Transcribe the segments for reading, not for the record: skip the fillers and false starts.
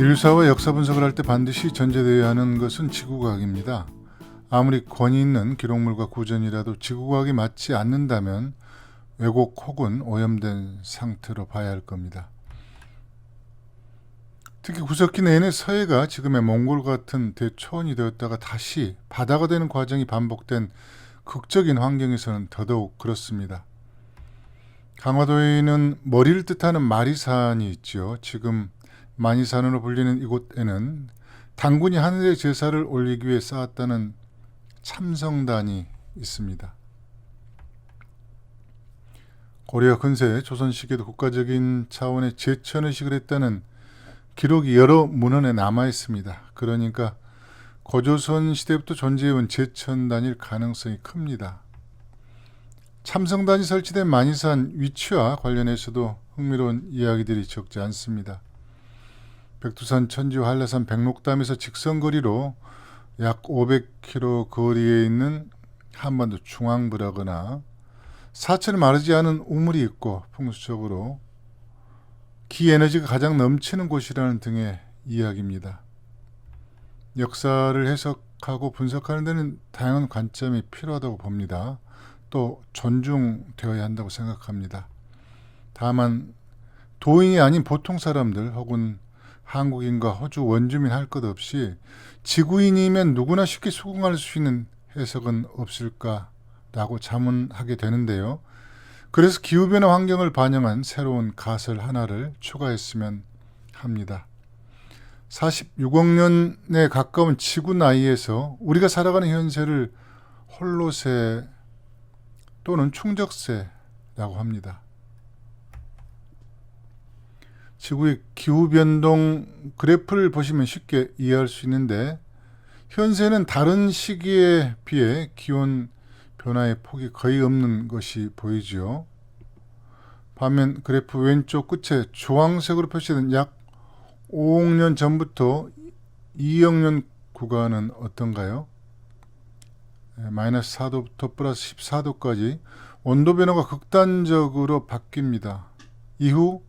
인류사와 역사 분석을 할 때 반드시 전제되어야 하는 것은 지구과학입니다. 아무리 권위 있는 기록물과 고전이라도 지구과학이 맞지 않는다면 왜곡 혹은 오염된 상태로 봐야 할 겁니다. 특히 구석기 내내 서해가 지금의 몽골 같은 대초원이 되었다가 다시 바다가 되는 과정이 반복된 극적인 환경에서는 더더욱 그렇습니다. 강화도에는 머리를 뜻하는 마리산이 있죠. 지금 마니산으로 불리는 이곳에는 당군이 하늘에 제사를 올리기 위해 쌓았다는 참성단이 있습니다. 고려 근세 조선 시기에도 국가적인 차원의 제천의식을 했다는 기록이 여러 문헌에 남아 있습니다. 그러니까 고조선 시대부터 존재해온 제천단일 가능성이 큽니다. 참성단이 설치된 마니산 위치와 관련해서도 흥미로운 이야기들이 적지 않습니다. 백두산, 천지와 한라산, 백록담에서 직선거리로 약 500km 거리에 있는 한반도 중앙부라거나 사천에 마르지 않은 우물이 있고 풍수적으로 기에너지가 가장 넘치는 곳이라는 등의 이야기입니다. 역사를 해석하고 분석하는 데는 다양한 관점이 필요하다고 봅니다. 또 존중되어야 한다고 생각합니다. 다만 도인이 아닌 보통 사람들 혹은 한국인과 호주 원주민 할 것 없이 지구인이면 누구나 쉽게 수긍할 수 있는 해석은 없을까라고 자문하게 되는데요. 그래서 기후변화 환경을 반영한 새로운 가설 하나를 추가했으면 합니다. 46억 년에 가까운 지구 나이에서 우리가 살아가는 현세를 홀로세 또는 충적세라고 합니다. 지구의 기후변동 그래프를 보시면 쉽게 이해할 수 있는데 현재는 다른 시기에 비해 기온 변화의 폭이 거의 없는 것이 보이죠. 반면 그래프 왼쪽 끝에 주황색으로 표시된 약 5억 년 전부터 2억 년 구간은 어떤가요? 마이너스 4도부터 플러스 14도까지 온도 변화가 극단적으로 바뀝니다. 이후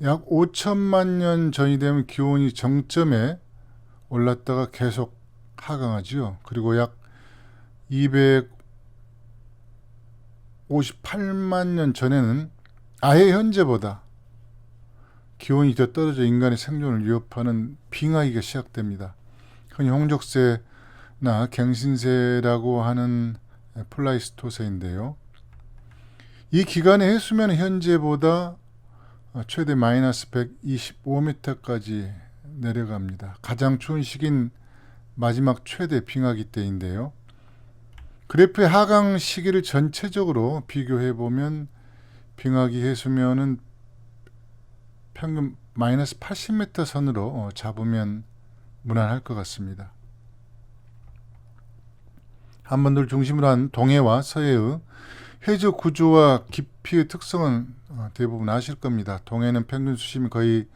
약 5천만 년 전이 되면 기온이 정점에 올랐다가 계속 하강하지요. 그리고 약 258만 년 전에는 아예 현재보다 기온이 더 떨어져 인간의 생존을 위협하는 빙하기가 시작됩니다. 흔히 홍적세나 갱신세라고 하는 플라이스토세인데요. 이 기간의 해수면은 현재보다 최대 마이너스 125m까지 내려갑니다. 가장 추운 시기인 마지막 최대 빙하기 때인데요. 그래프의 하강 시기를 전체적으로 비교해보면 빙하기 해수면은 평균 마이너스 80m 선으로 잡으면 무난할 것 같습니다. 한반도를 중심으로 한 동해와 서해의 해저 구조와 깊이의 특성은 대부분 아실 겁니다. 동해는 평균 수심이 거의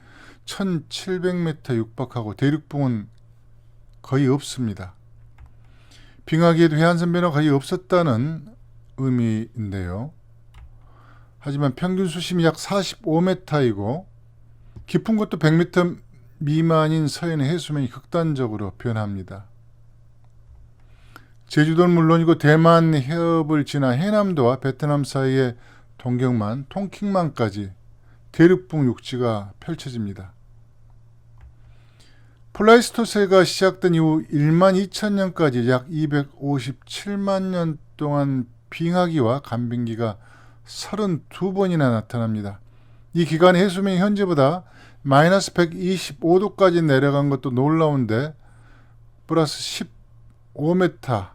1700m 육박하고 대륙붕은 거의 없습니다. 빙하기에도 해안선 변화가 거의 없었다는 의미인데요. 하지만 평균 수심이 약 45m이고 깊은 곳도 100m 미만인 서해는 해수면이 극단적으로 변합니다. 제주도는 물론이고 대만 해협을 지나 해남도와 베트남 사이의 동경만, 통킹만까지 대륙붕 육지가 펼쳐집니다. 플라이스토세가 시작된 이후 1만 2천년까지 약 257만 년 동안 빙하기와 간빙기가 32번이나 나타납니다. 이 기간의 해수면이 현재보다 마이너스 125도까지 내려간 것도 놀라운데 플러스 15m,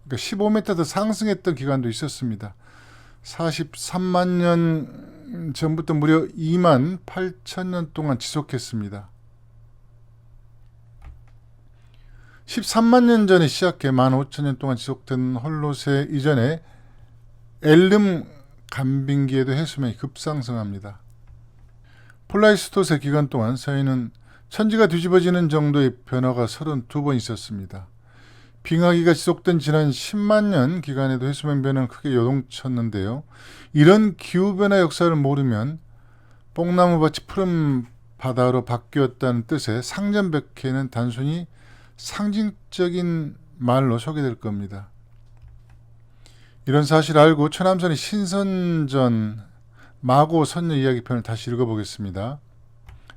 그러니까 15m 더 상승했던 기간도 있었습니다. 43만 년 전부터 무려 2만 8천 년 동안 지속했습니다. 13만 년 전에 시작해 15,000년 동안 지속된 홀로세 이전에 엘름 간빙기에도 해수면이 급상승합니다. 플라이스토세 기간 동안 서해는 천지가 뒤집어지는 정도의 변화가 32번 있었습니다. 빙하기가 지속된 지난 10만 년 기간에도 해수면 변화는 크게 요동쳤는데요. 이런 기후변화 역사를 모르면 뽕나무밭이 푸른 바다로 바뀌었다는 뜻의 상전백회는 단순히 상징적인 말로 소개될 겁니다. 이런 사실을 알고 최남선의 신선전 마고 선녀 이야기편을 다시 읽어보겠습니다.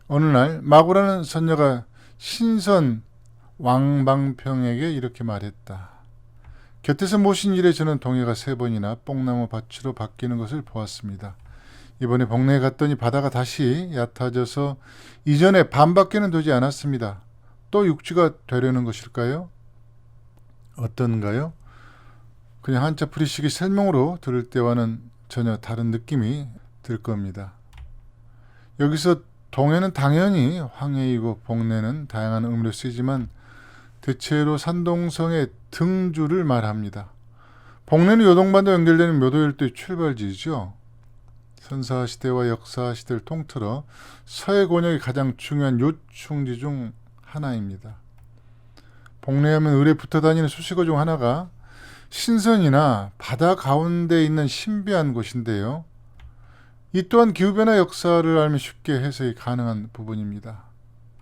어느 날 마고라는 선녀가 신선 왕방평에게 이렇게 말했다. 곁에서 모신 이래 저는 동해가 3번이나 뽕나무 밭으로 바뀌는 것을 보았습니다. 이번에 복내에 갔더니 바다가 다시 얕아져서 이전에 반밖에는 되지 않았습니다. 또 육지가 되려는 것일까요? 어떤가요? 그냥 한자 풀이식의 설명으로 들을 때와는 전혀 다른 느낌이 들 겁니다. 여기서 동해는 당연히 황해이고 복내는 다양한 의미로 쓰이지만 대체로 산동성의 등주를 말합니다. 복내는 요동반도 연결되는 묘도열도의 출발지죠. 선사시대와 역사시대를 통틀어 서해 권역이 가장 중요한 요충지 중 하나입니다. 복내하면 을에 붙어 다니는 수식어 중 하나가 신선이나 바다 가운데 있는 신비한 곳인데요. 이 또한 기후변화 역사를 알면 쉽게 해석이 가능한 부분입니다.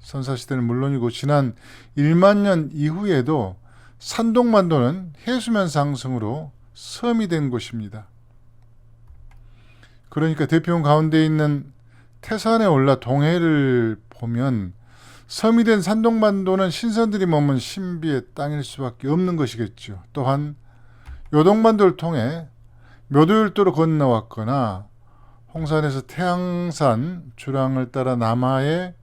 선사시대는 물론이고 지난 1만 년 이후에도 산동반도는 해수면 상승으로 섬이 된 곳입니다. 그러니까 대표원 가운데 있는 태산에 올라 동해를 보면 섬이 된 산동반도는 신선들이 머문 신비의 땅일 수밖에 없는 것이겠죠. 또한 요동반도를 통해 묘도율도로 건너왔거나 홍산에서 태양산 주랑을 따라 남하에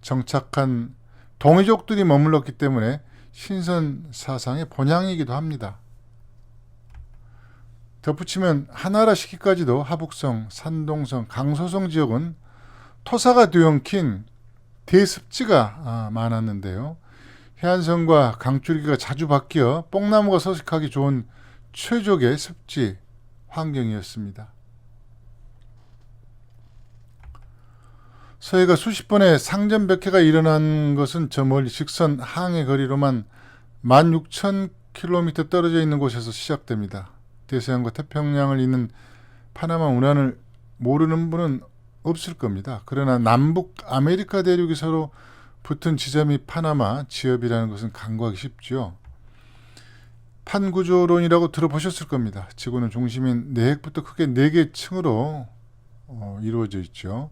정착한 동이족들이 머물렀기 때문에 신선 사상의 본향이기도 합니다. 덧붙이면 하나라 시기까지도 하북성, 산동성, 강소성 지역은 토사가 뒤엉킨 대습지가 많았는데요. 해안선과 강줄기가 자주 바뀌어 뽕나무가 서식하기 좋은 최적의 습지 환경이었습니다. 서해가 수십 번의 상전백회가 일어난 것은 저 멀리 직선 항해 거리로만 16,000km 떨어져 있는 곳에서 시작됩니다. 대서양과 태평양을 잇는 파나마 운하를 모르는 분은 없을 겁니다. 그러나 남북 아메리카 대륙이 서로 붙은 지점이 파나마 지역이라는 것은 간과하기 쉽죠. 판구조론이라고 들어보셨을 겁니다. 지구는 중심인 내핵부터 크게 4개 층으로 이루어져 있죠.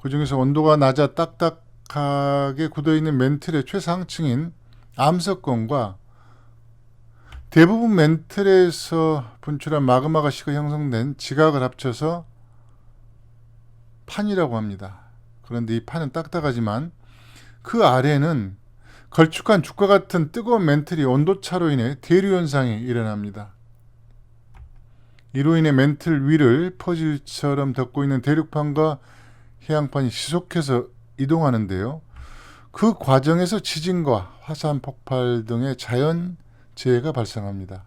그 중에서 온도가 낮아 딱딱하게 굳어있는 멘틀의 최상층인 암석권과 대부분 멘틀에서 분출한 마그마가 식어 형성된 지각을 합쳐서 판이라고 합니다. 그런데 이 판은 딱딱하지만 그 아래는 걸쭉한 죽과 같은 뜨거운 멘틀이 온도차로 인해 대류현상이 일어납니다. 이로 인해 멘틀 위를 퍼즐처럼 덮고 있는 대륙판과 해양판이 지속해서 이동하는데요. 그 과정에서 지진과 화산 폭발 등의 자연재해가 발생합니다.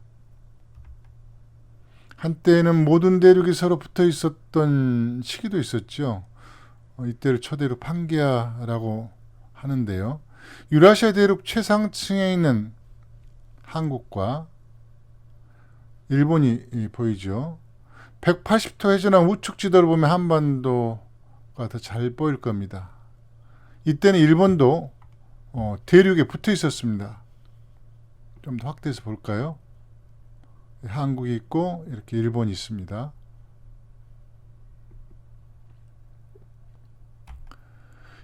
한때에는 모든 대륙이 서로 붙어 있었던 시기도 있었죠. 이때를 초대륙 판게아라고 하는데요. 유라시아 대륙 최상층에 있는 한국과 일본이 보이죠. 180도 회전한 우측 지도를 보면 한반도가 더 잘 보일 겁니다. 이때는 일본도 대륙에 붙어 있었습니다. 좀 더 확대해서 볼까요? 한국이 있고 이렇게 일본이 있습니다.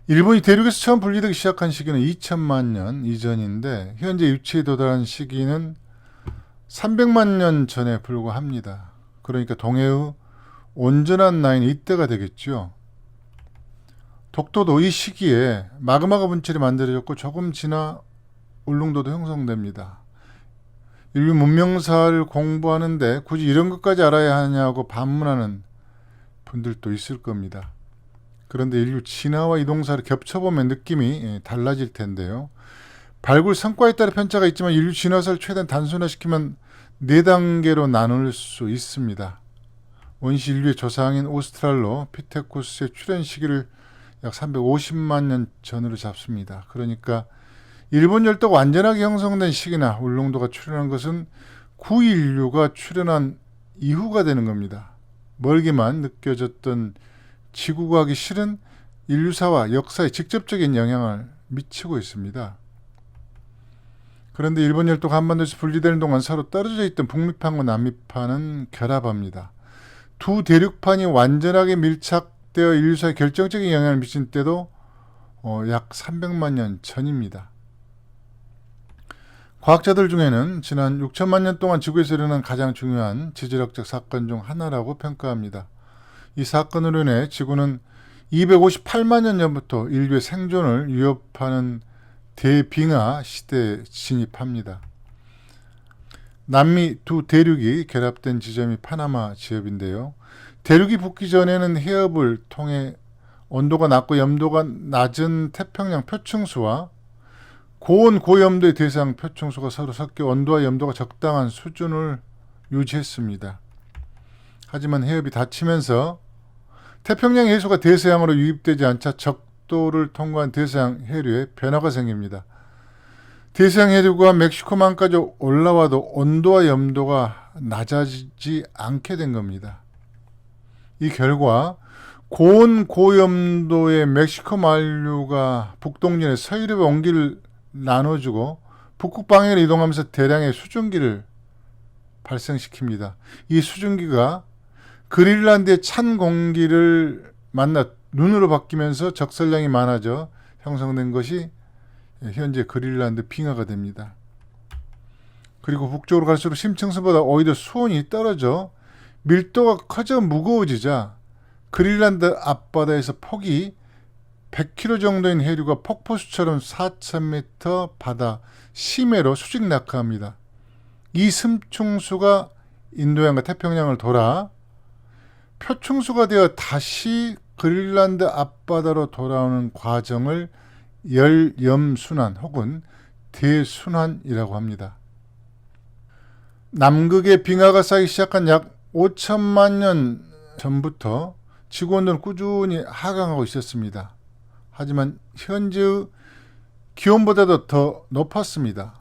일본이 대륙에서 처음 분리되기 시작한 시기는 2000만 년 이전인데 현재 위치에 도달한 시기는 300만 년 전에 불과합니다. 그러니까 동해의 온전한 라인이 이때가 되겠죠. 독도도 이 시기에 마그마가 분출이 만들어졌고 조금 지나 울릉도도 형성됩니다. 인류 문명사를 공부하는데 굳이 이런 것까지 알아야 하냐고 반문하는 분들도 있을 겁니다. 그런데 인류 진화와 이동사를 겹쳐보면 느낌이 달라질 텐데요. 발굴 성과에 따라 편차가 있지만 인류 진화사를 최대한 단순화시키면 4단계로 나눌 수 있습니다. 원시 인류의 조상인 오스트랄로피테쿠스의 출현 시기를 약 350만 년 전으로 잡습니다. 그러니까 일본 열도가 완전하게 형성된 시기나 울릉도가 출현한 것은 구인류가 출현한 이후가 되는 겁니다. 멀게만 느껴졌던 지구가 하기 싫은 인류사와 역사에 직접적인 영향을 미치고 있습니다. 그런데 일본 열도가 한반도에서 분리되는 동안 서로 떨어져 있던 북미판과 남미판은 결합합니다. 두 대륙판이 완전하게 밀착되어 인류사에 결정적인 영향을 미친 때도 약 300만 년 전입니다. 과학자들 중에는 지난 6천만 년 동안 지구에서 일어난 가장 중요한 지질학적 사건 중 하나라고 평가합니다. 이 사건으로 인해 지구는 258만 년 전부터 인류의 생존을 위협하는 대빙하 시대에 진입합니다. 남미 두 대륙이 결합된 지점이 파나마 지역인데요. 대륙이 붙기 전에는 해협을 통해 온도가 낮고 염도가 낮은 태평양 표층수와 고온 고염도의 대서양 표층수가 서로 섞여 온도와 염도가 적당한 수준을 유지했습니다. 하지만 해협이 닫히면서 태평양 해수가 대서양으로 유입되지 않자 적도를 통과한 대서양 해류에 변화가 생깁니다. 대서양 해류가 멕시코만까지 올라와도 온도와 염도가 낮아지지 않게 된 겁니다. 이 결과 고온 고염도의 멕시코 만류가 북동진의 서유럽의 온기를 나눠주고 북극 방향으로 이동하면서 대량의 수증기를 발생시킵니다. 이 수증기가 그린란드의 찬 공기를 만나 눈으로 바뀌면서 적설량이 많아져 형성된 것이 현재 그린란드 빙하가 됩니다. 그리고 북쪽으로 갈수록 심층수보다 오히려 수온이 떨어져 밀도가 커져 무거워지자 그린란드 앞바다에서 폭이 100km 정도인 해류가 폭포수처럼 4,000m 바다 심해로 수직 낙하합니다. 이 심층수가 인도양과 태평양을 돌아 표층수가 되어 다시 그린란드 앞바다로 돌아오는 과정을 열염순환 혹은 대순환이라고 합니다. 남극의 빙하가 쌓이기 시작한 약 5천만 년 전부터 지구온도는 꾸준히 하강하고 있었습니다. 하지만 현재의 기온보다도 더 높았습니다.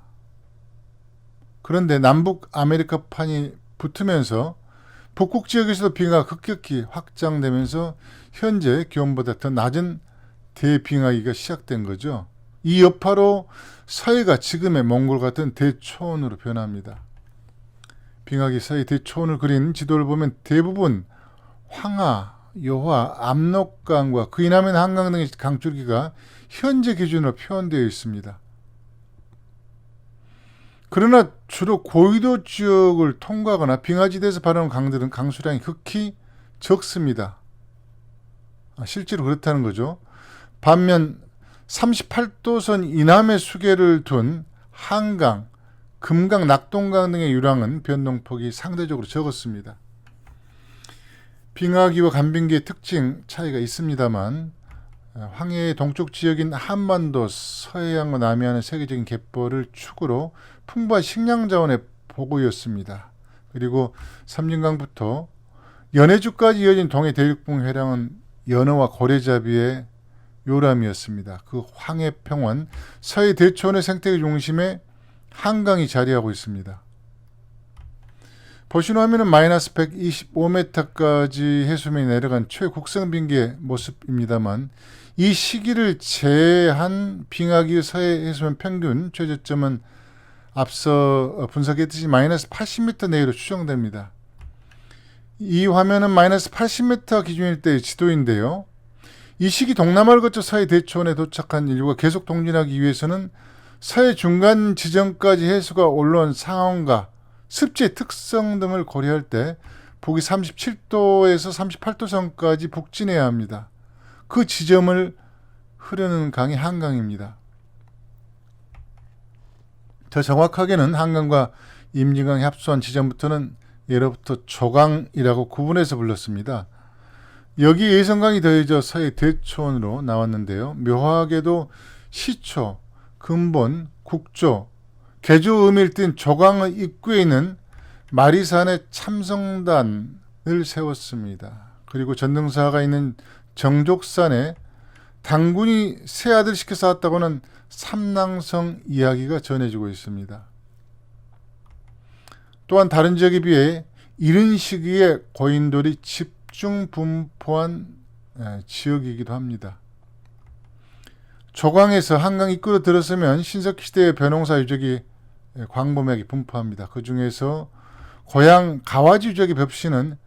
그런데 남북 아메리카판이 붙으면서 북극 지역에서도 빙하가 급격히 확장되면서 현재 기온보다 더 낮은 대빙하기가 시작된 거죠. 이 여파로 서해가 지금의 몽골 같은 대초원으로 변합니다. 빙하기 사이 대초원을 그린 지도를 보면 대부분 황하, 요하, 압록강과 그 이남의 한강 등의 강줄기가 현재 기준으로 표현되어 있습니다. 그러나 주로 고위도 지역을 통과하거나 빙하지대에서 발현한 강들은 강수량이 극히 적습니다. 실제로 그렇다는 거죠. 반면 38도선 이남의 수계를 둔 한강, 금강, 낙동강 등의 유랑은 변동폭이 상대적으로 적었습니다. 빙하기와 간빙기의 특징 차이가 있습니다만 황해의 동쪽 지역인 한반도, 서해안과 남해안의 세계적인 갯벌을 축으로 풍부한 식량 자원의 보고였습니다. 그리고 섬진강부터 연해주까지 이어진 동해 대륙붕 회랑은 연어와 고래잡이의 요람이었습니다. 그 황해평원, 서해 대초원의 생태계 중심에 한강이 자리하고 있습니다. 보시는 화면은 마이너스 125m까지 해수면이 내려간 최국성 빙기의 모습입니다만 이 시기를 제한 빙하기의 서해 해수면 평균 최저점은 앞서 분석했듯이 마이너스 80m 내외로 추정됩니다. 이 화면은 마이너스 80m 기준일 때의 지도인데요. 이 시기 동남아를 거쳐 서해 대초원에 도착한 인류가 계속 동진하기 위해서는 서해 중간 지점까지 해수가 올라온 상황과 습지의 특성 등을 고려할 때 북위 37도에서 38도 선까지 북진해야 합니다. 그 지점을 흐르는 강이 한강입니다. 더 정확하게는 한강과 임진강이 합수한 지점부터는 예로부터 조강이라고 구분해서 불렀습니다. 여기 예성강이 더해져 서해 대초원으로 나왔는데요. 묘하게도 시초, 근본, 국조, 개조 의미를 띤 조강의 입구에 있는 마리산의 참성단을 세웠습니다. 그리고 전등사가 있는 정족산에 당군이 새 아들 시켜 쌓았다고는 삼낭성 이야기가 전해지고 있습니다. 또한 다른 지역에 비해 이른 시기에 고인돌이 집중 분포한 지역이기도 합니다. 조강에서 한강 입구로 들어서면 신석시대의 벼농사 유적이 광범위하게 분포합니다. 그 중에서 고향 가와지 유적의 벽시는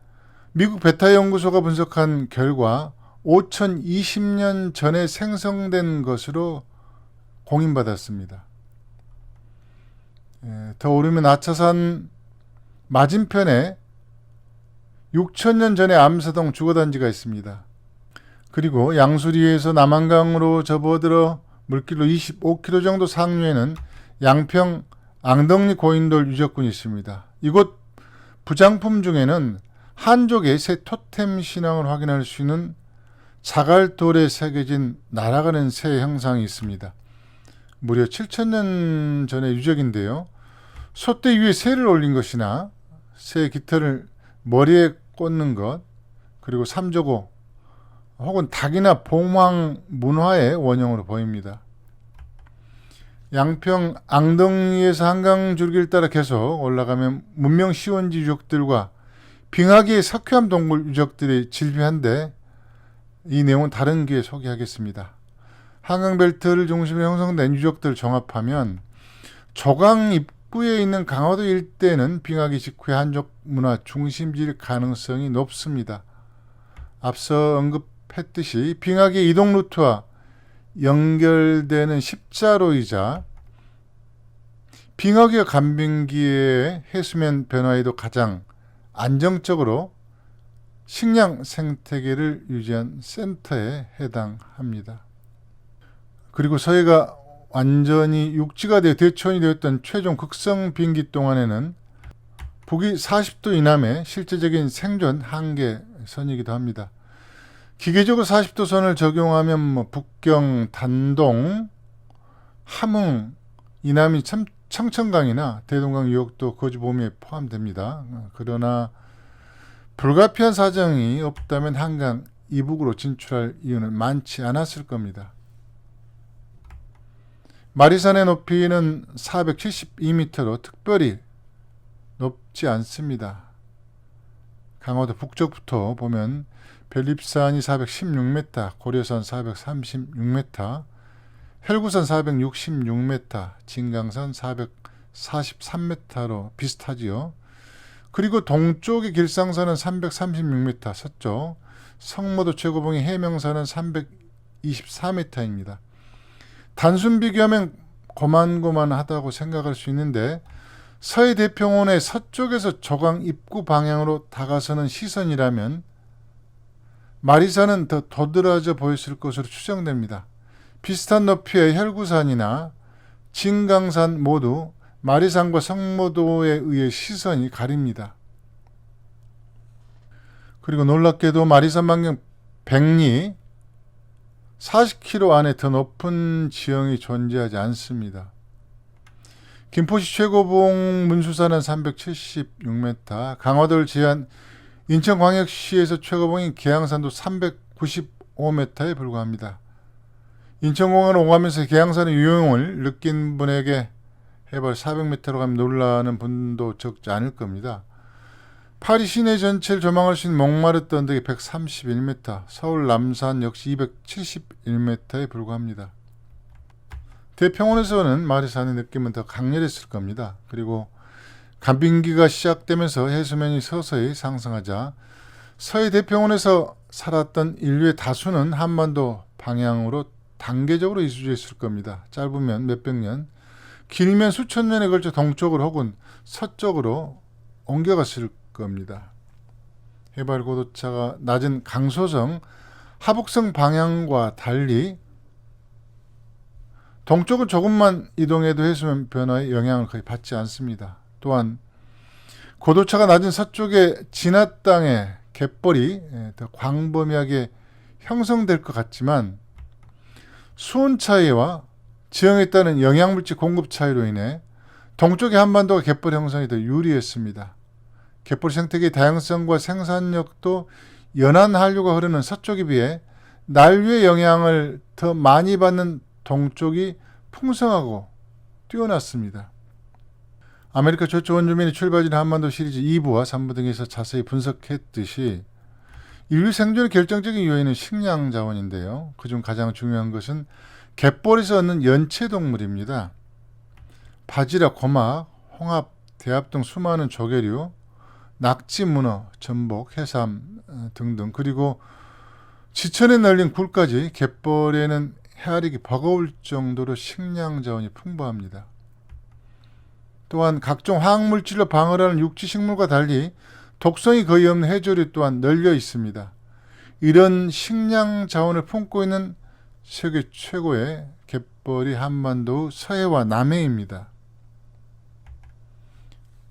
미국 베타 연구소가 분석한 결과 5020년 전에 생성된 것으로 공인받았습니다. 더 오르면 아차산 맞은편에 6000년 전에 암사동 주거단지가 있습니다. 그리고 양수리에서 남한강으로 접어들어 물길로 25km 정도 상류에는 양평 앙덕리 고인돌 유적군이 있습니다. 이곳 부장품 중에는 한족의 새 토템 신앙을 확인할 수 있는 자갈돌에 새겨진 날아가는 새 형상이 있습니다. 무려 7000년 전의 유적인데요. 솥대 위에 새를 올린 것이나 새 깃털을 머리에 꽂는 것, 그리고 삼조고 혹은 닭이나 봉황 문화의 원형으로 보입니다. 양평 앙덕리에서 한강 줄기를 따라 계속 올라가면 문명 시원지 유적들과 빙하기의 석회암 동굴 유적들이 질비한데 이 내용은 다른 기회에 소개하겠습니다. 한강벨트를 중심으로 형성된 유적들을 종합하면 조강 입구에 있는 강화도 일대는 빙하기 직후의 한족 문화 중심지일 가능성이 높습니다. 앞서 언급했듯이 빙하기 이동 루트와 연결되는 십자로이자 빙하기와 간빙기의 해수면 변화에도 가장 안정적으로 식량 생태계를 유지한 센터에 해당합니다. 그리고 서해가 완전히 육지가 되어 대초원이 되었던 최종 극성 빙기 동안에는 북위 40도 이남의 실제적인 생존 한계선이기도 합니다. 기계적으로 40도 선을 적용하면 북경, 단동, 함흥, 이남이 청천강이나 대동강 유역도 거주 범위에 포함됩니다. 그러나 불가피한 사정이 없다면 한강 이북으로 진출할 이유는 많지 않았을 겁니다. 마리산의 높이는 472m로 특별히 높지 않습니다. 강화도 북쪽부터 보면 별립산이 416m, 고려산 436m, 혈구산 466m, 진강산 443m로 비슷하지요. 그리고 동쪽의 길상산은 336m, 서쪽 성모도 최고봉의 해명산은 324m입니다. 단순 비교하면 고만고만하다고 생각할 수 있는데 서해 대평원의 서쪽에서 조강 입구 방향으로 다가서는 시선이라면 마리산은 더 도드라져 보였을 것으로 추정됩니다. 비슷한 높이의 혈구산이나 진강산 모두 마리산과 성모도에 의해 시선이 가립니다. 그리고 놀랍게도 마리산 반경 100리 40km 안에 더 높은 지형이 존재하지 않습니다. 김포시 최고봉 문수산은 376m, 강화도를 제한 인천광역시에서 최고봉인 계양산도 395m에 불과합니다. 인천공항을 오가면서 계양산의 유형을 느낀 분에게 해발 400m로 가면 놀라는 분도 적지 않을 겁니다. 파리 시내 전체를 조망할 수 있는 몽마르트 언덕이 131m, 서울 남산 역시 271m에 불과합니다. 대평원에서는 마리산의 느낌은 더 강렬했을 겁니다. 그리고 간빙기가 시작되면서 해수면이 서서히 상승하자 서해 대평원에서 살았던 인류의 다수는 한반도 방향으로 단계적으로 이주했을 겁니다. 짧으면 몇백 년, 길면 수천 년에 걸쳐 동쪽으로 혹은 서쪽으로 옮겨갔을 겁니다. 해발 고도차가 낮은 강소성, 하북성 방향과 달리 동쪽은 조금만 이동해도 해수면 변화에 영향을 거의 받지 않습니다. 또한 고도차가 낮은 서쪽의 진화 땅의 갯벌이 더 광범위하게 형성될 것 같지만 수온 차이와 지형에 따른 영양물질 공급 차이로 인해 동쪽의 한반도가 갯벌 형성이 더 유리했습니다. 갯벌 생태계의 다양성과 생산력도 연한 한류가 흐르는 서쪽에 비해 난류의 영향을 더 많이 받는 동쪽이 풍성하고 뛰어났습니다. 아메리카 최초 원주민이 출발진 한반도 시리즈 2부와 3부 등에서 자세히 분석했듯이 인류 생존의 결정적인 요인은 식량 자원인데요. 그중 가장 중요한 것은 갯벌에서 얻는 연체동물입니다. 바지락, 고막, 홍합, 대합 등 수많은 조개류, 낙지, 문어, 전복, 해삼 등등, 그리고 지천에 널린 굴까지 갯벌에는 헤아리기 버거울 정도로 식량 자원이 풍부합니다. 또한 각종 화학물질로 방어하는 육지식물과 달리 독성이 거의 없는 해조류 또한 널려 있습니다. 이런 식량 자원을 품고 있는 세계 최고의 갯벌이 한반도 서해와 남해입니다.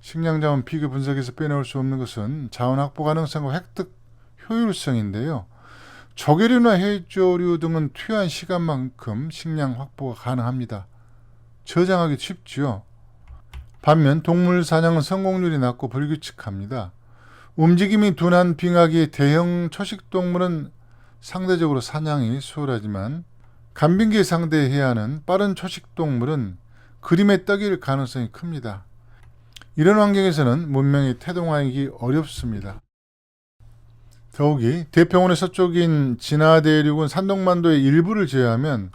식량 자원 비교 분석에서 빼놓을 수 없는 것은 자원 확보 가능성과 획득 효율성인데요. 조개류나 해조류 등은 투여한 시간만큼 식량 확보가 가능합니다. 저장하기 쉽지요. 반면 동물 사냥은 성공률이 낮고 불규칙합니다. 움직임이 둔한 빙하기의 대형 초식동물은 상대적으로 사냥이 수월하지만 간빙기에 상대해야 하는 빠른 초식동물은 그림에 떡일 가능성이 큽니다. 이런 환경에서는 문명이 태동하기 어렵습니다. 더욱이 대평원의 서쪽인 진화대륙은 산동만도의 일부를 제외하면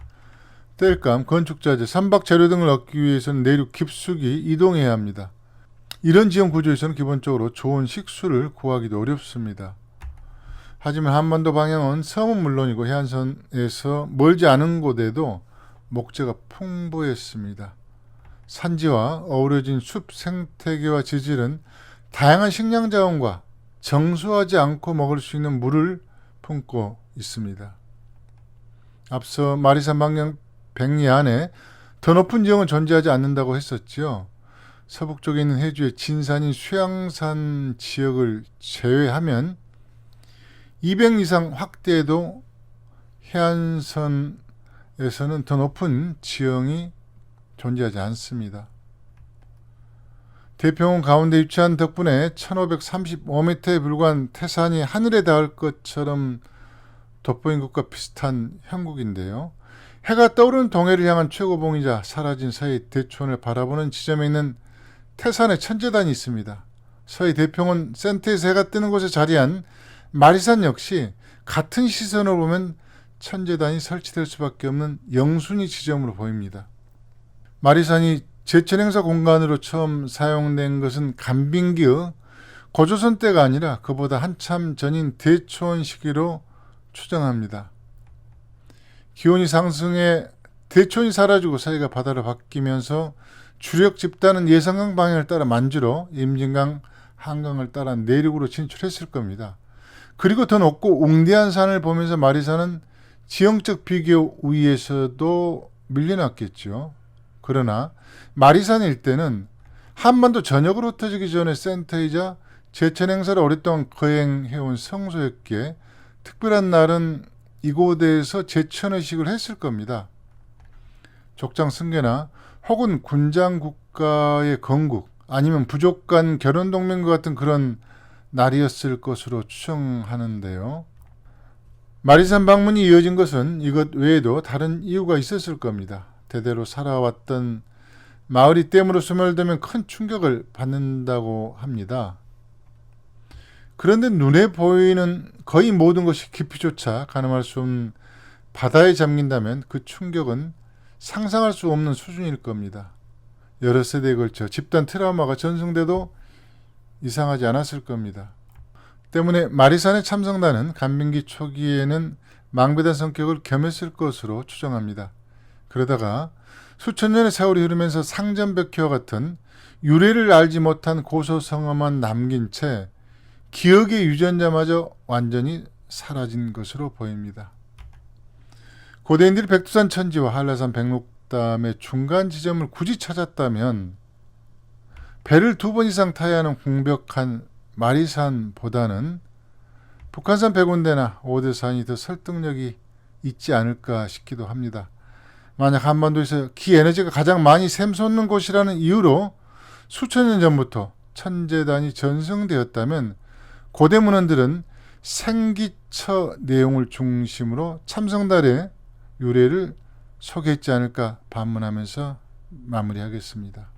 땔감, 건축자재, 선박 재료 등을 얻기 위해서는 내륙 깊숙이 이동해야 합니다. 이런 지형 구조에서는 기본적으로 좋은 식수를 구하기도 어렵습니다. 하지만 한반도 방향은 섬은 물론이고 해안선에서 멀지 않은 곳에도 목재가 풍부했습니다. 산지와 어우러진 숲 생태계와 지질은 다양한 식량 자원과 정수하지 않고 먹을 수 있는 물을 품고 있습니다. 앞서 마리산 방향 백리 안에 더 높은 지형은 존재하지 않는다고 했었지요. 서북쪽에 있는 해주의 진산인 수양산 지역을 제외하면 200 이상 확대해도 해안선에서는 더 높은 지형이 존재하지 않습니다. 대평원 가운데 위치한 덕분에 1535m에 불과한 태산이 하늘에 닿을 것처럼 돋보인 것과 비슷한 형국인데요. 해가 떠오르는 동해를 향한 최고봉이자 사라진 서해 대초원을 바라보는 지점에 있는 태산의 천재단이 있습니다. 서해 대평원 센터에서 해가 뜨는 곳에 자리한 마리산 역시 같은 시선으로 보면 천재단이 설치될 수밖에 없는 영순위 지점으로 보입니다. 마리산이 제천행사 공간으로 처음 사용된 것은 간빙기의 고조선 때가 아니라 그보다 한참 전인 대초원 시기로 추정합니다. 기온이 상승해 대초원이 사라지고 서해가 바다로 바뀌면서 주력 집단은 예성강 방향을 따라 만주로, 임진강 한강을 따라 내륙으로 진출했을 겁니다. 그리고 더 높고 웅대한 산을 보면서 마리산은 지형적 비교 우위에서도 밀려났겠죠. 그러나 마리산 일대는 한반도 전역으로 흩어지기 전에 센터이자 제천 행사를 오랫동안 거행해온 성소였기에 특별한 날은 이곳에서 제천의식을 했을 겁니다. 족장 승계나 혹은 군장 국가의 건국 아니면 부족 간 결혼 동맹과 같은 그런 날이었을 것으로 추정하는데요. 마리산 방문이 이어진 것은 이것 외에도 다른 이유가 있었을 겁니다. 대대로 살아왔던 마을이 댐으로 소멸되면 큰 충격을 받는다고 합니다. 그런데 눈에 보이는 거의 모든 것이 깊이조차 가늠할 수 없는 바다에 잠긴다면 그 충격은 상상할 수 없는 수준일 겁니다. 여러 세대에 걸쳐 집단 트라우마가 전승돼도 이상하지 않았을 겁니다. 때문에 마리산의 참성단은 간빙기 초기에는 망배단 성격을 겸했을 것으로 추정합니다. 그러다가 수천 년의 세월이 흐르면서 상전벽해와 같은 유래를 알지 못한 고소성어만 남긴 채 기억의 유전자마저 완전히 사라진 것으로 보입니다. 고대인들이 백두산 천지와 한라산 백록담의 중간 지점을 굳이 찾았다면 배를 2번 이상 타야 하는 공벽한 마리산보다는 북한산 100군데나 오대산이 더 설득력이 있지 않을까 싶기도 합니다. 만약 한반도에서 기에너지가 가장 많이 샘솟는 곳이라는 이유로 수천 년 전부터 천재단이 전승되었다면 고대 문헌들은 생기처 내용을 중심으로 참성달의 유래를 소개했지 않을까 반문하면서 마무리하겠습니다.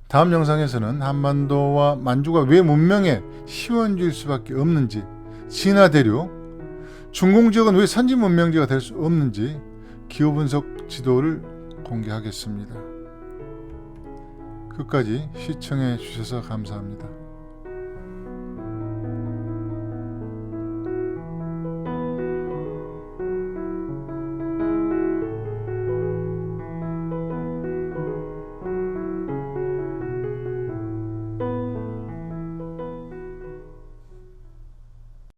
다음 영상에서는 한반도와 만주가 왜 문명의 시원지일 수밖에 없는지, 진화대륙, 중공지역은 왜 선진 문명지가 될 수 없는지, 기후 분석 지도를 공개하겠습니다. 끝까지 시청해 주셔서 감사합니다.